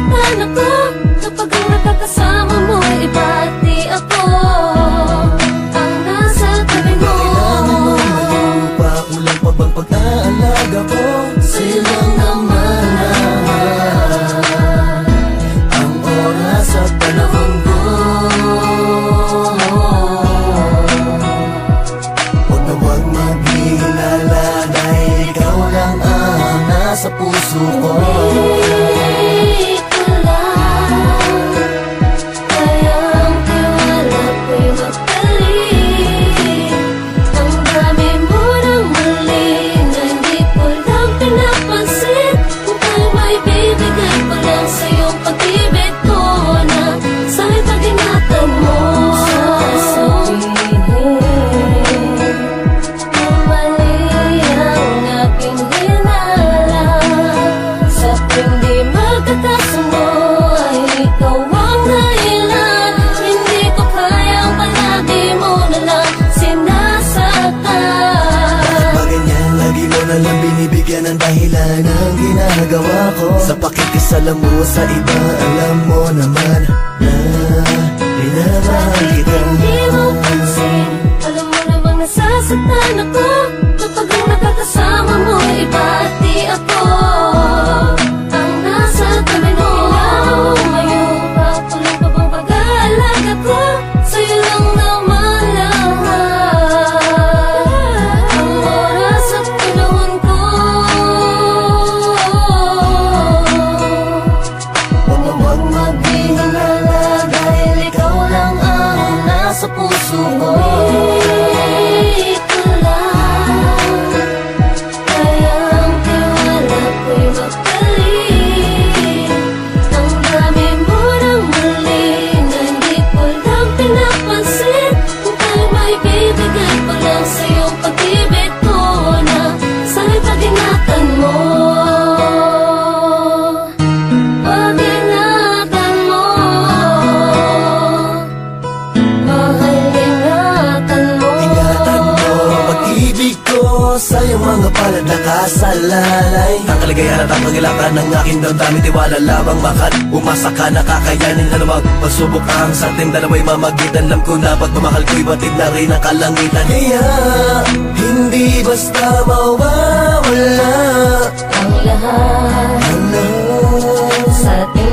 nasasaktan ako kapag ang nakakasama mo ay iba at di ako ang nasa tabi mo. Kailangan mo pa, kulang pa bang pag-aalaga ko? Sa'yo lang naman ang oras at panahon ko. Huwag na huwag maghihinala dahil ikaw lang ang nasa puso ko. Binibigyan ng dahilan ang ginagawa ko sa pakikisalamu sa iba. Alam mo naman na minamahal kita. Hindi mo pansin, alam mo namang nasasaktan ako kapag ang nakakasama mo ay iba at di ako ang nasa tabi mo. Umayo pa, kulang pa bang pag-aalaga ko? Sa'yo lang naman lahat ang oras at panahon ko. Huwag maghihinala dahil ikaw lang ang nasa puso ko. Sa iyong mga palad nakasalalay ang kaligayahan at ang pag-ilakan ng aking damdamin. Tiwala lamang makat umasa ka na kakayanin na lumag pagsubok ang sa ating dalawa'y mamagitan. Alam ko na pagmamahal ko'y batid na rin ang kalangitan. Kaya hindi basta mawawala Ang lahat ano sa ating